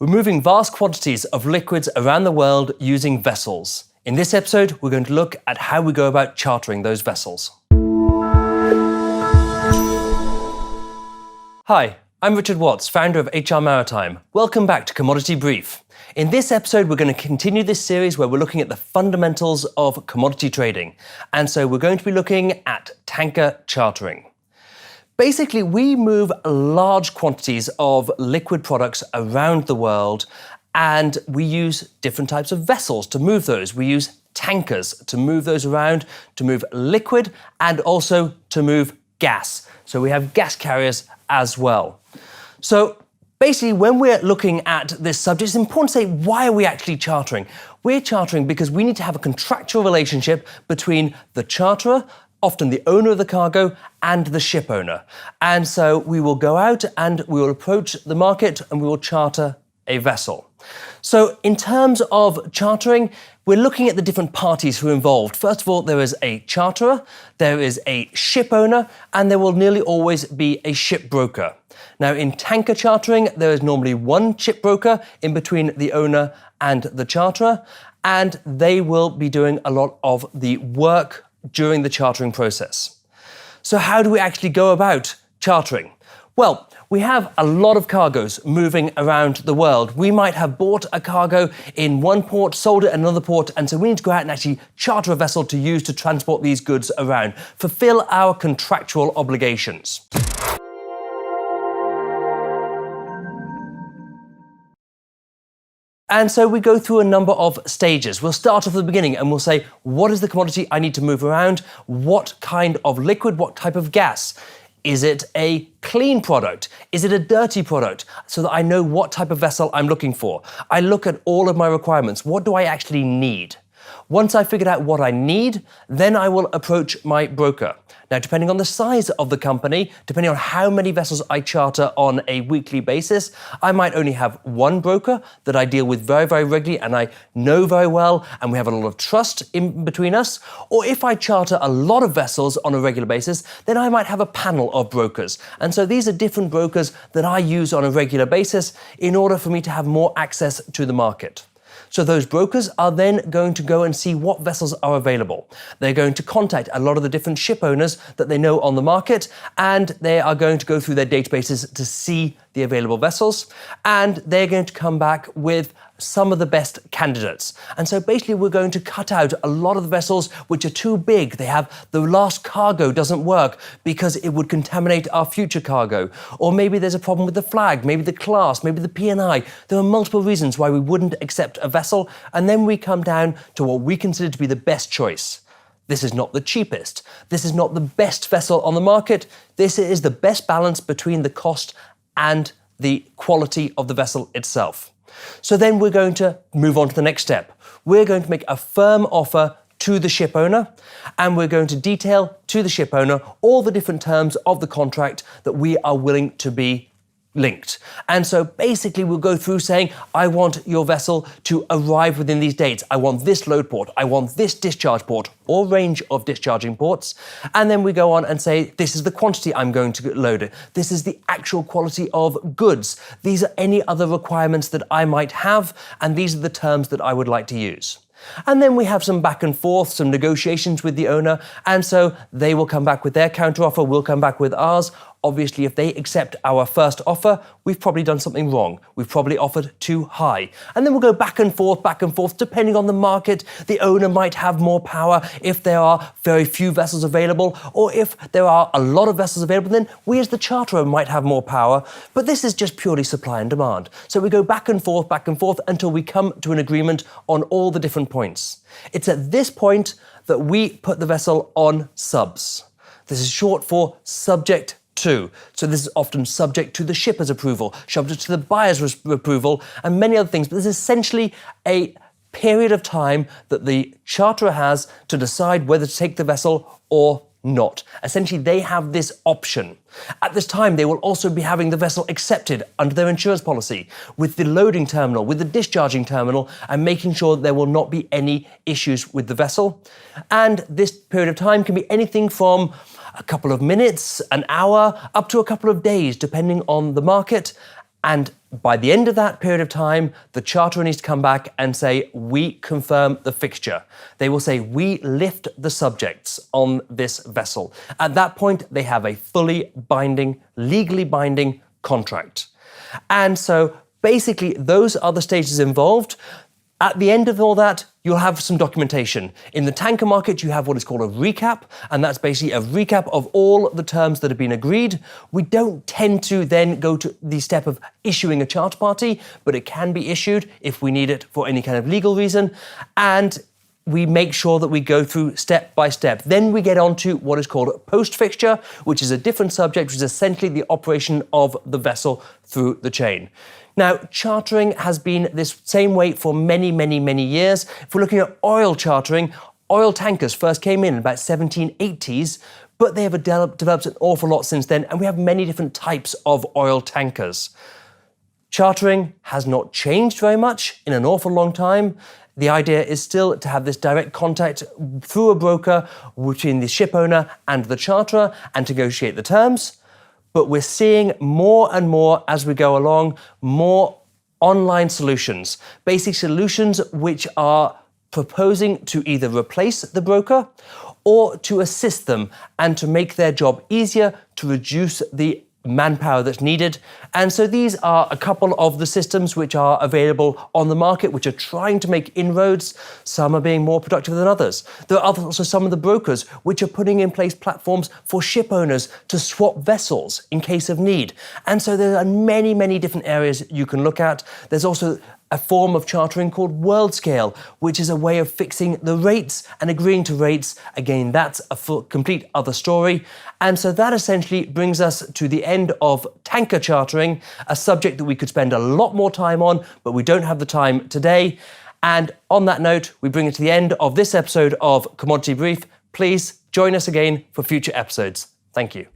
moving vast quantities of liquids around the world using vessels. In this episode, we're going to look at how we go about chartering those vessels. Hi, I'm Richard Watts, founder of HR Maritime. Welcome back to Commodity Brief. In this episode, we're going to continue this series where we're looking at the fundamentals of commodity trading. And so we're going to be looking at tanker chartering. Basically, we move large quantities of liquid products around the world, and we use different types of vessels to move those. We use tankers to move those around, to move liquid, and also to move gas. So we have gas carriers as well. So basically, when we're looking at this subject, it's important to say, why are we actually chartering? We're chartering because we need to have a contractual relationship between the charterer, often the owner of the cargo, and the ship owner. And so we will go out and we will approach the market and we will charter a vessel. So in terms of chartering, we're looking at the different parties who are involved. First of all, there is a charterer, there is a ship owner, and there will nearly always be a ship broker. Now, in tanker chartering, there is normally one ship broker in between the owner and the charterer, and they will be doing a lot of the work during the chartering process. So how do we actually go about chartering? Well, we have a lot of cargoes moving around the world. We might have bought a cargo in one port, sold it in another port, and so we need to go out and actually charter a vessel to use to transport these goods around, fulfill our contractual obligations. And so we go through a number of stages. We'll start off at the beginning and we'll say, what is the commodity I need to move around? What kind of liquid? What type of gas? Is it a clean product? Is it a dirty product? So that I know what type of vessel I'm looking for. I look at all of my requirements. What do I actually need? Once I've figured out what I need, then I will approach my broker. Now, depending on the size of the company, depending on how many vessels I charter on a weekly basis, I might only have one broker that I deal with very, very regularly and I know very well, and we have a lot of trust in between us. Or if I charter a lot of vessels on a regular basis, then I might have a panel of brokers. And so these are different brokers that I use on a regular basis in order for me to have more access to the market. So those brokers are then going to go and see what vessels are available. They're going to contact a lot of the different ship owners that they know on the market, and they are going to go through their databases to see the available vessels, and they're going to come back with some of the best candidates. And so basically we're going to cut out a lot of the vessels which are too big. They have the last cargo doesn't work because it would contaminate our future cargo. Or maybe there's a problem with the flag, maybe the class, maybe the P&I. There are multiple reasons why we wouldn't accept a vessel. And then we come down to what we consider to be the best choice. This is not the cheapest. This is not the best vessel on the market. This is the best balance between the cost and the quality of the vessel itself. So then we're going to move on to the next step. We're going to make a firm offer to the ship owner, and we're going to detail to the ship owner all the different terms of the contract that we are willing to be linked. And so basically we'll go through saying, I want your vessel to arrive within these dates. I want this load port. I want this discharge port or range of discharging ports. And then we go on and say, this is the quantity I'm going to load it. This is the actual quality of goods. These are any other requirements that I might have. And these are the terms that I would like to use. And then we have some back and forth, some negotiations with the owner. And so they will come back with their counteroffer. We'll come back with ours. Obviously, if they accept our first offer, we've probably done something wrong. We've probably offered too high. And then we'll go back and forth, depending on the market. The owner might have more power if there are very few vessels available, or if there are a lot of vessels available, then we as the charterer might have more power. But this is just purely supply and demand. So we go back and forth until we come to an agreement on all the different points. It's at this point that we put the vessel on subs. This is short for subject to. So this is often subject to the shipper's approval, subject to the buyer's approval, and many other things. But this is essentially a period of time that the charterer has to decide whether to take the vessel or not. Essentially, they have this option. At this time, they will also be having the vessel accepted under their insurance policy with the loading terminal, with the discharging terminal, and making sure that there will not be any issues with the vessel. And this period of time can be anything from a couple of minutes, an hour, up to a couple of days, depending on the market. And by the end of that period of time, the charterer needs to come back and say, we confirm the fixture. They will say, we lift the subjects on this vessel. At that point, they have a fully binding, legally binding contract. And so basically, those are the stages involved. At the end of all that, you'll have some documentation. In the tanker market, you have what is called a recap, and that's basically a recap of all the terms that have been agreed. We don't tend to then go to the step of issuing a charter party, but it can be issued if we need it for any kind of legal reason. And we make sure that we go through step by step. Then we get on to what is called post-fixture, which is a different subject, which is essentially the operation of the vessel through the chain. Now, chartering has been this same way for many, many, many years. If we're looking at oil chartering, oil tankers first came in about 1780s, but they have developed an awful lot since then, and we have many different types of oil tankers. Chartering has not changed very much in an awful long time. The idea is still to have this direct contact through a broker between the ship owner and the charterer and to negotiate the terms. But we're seeing more and more as we go along, more online solutions, basic solutions which are proposing to either replace the broker or to assist them and to make their job easier, to reduce the manpower that's needed. And so these are a couple of the systems which are available on the market, which are trying to make inroads. Some are being more productive than others. There are also some of the brokers which are putting in place platforms for ship owners to swap vessels in case of need. And so there are many, many different areas you can look at. There's also a form of chartering called Worldscale, which is a way of fixing the rates and agreeing to rates. Again, that's a complete other story. And so that essentially brings us to the end of tanker chartering, a subject that we could spend a lot more time on, but we don't have the time today. And on that note, we bring it to the end of this episode of Commodity Brief. Please join us again for future episodes. Thank you.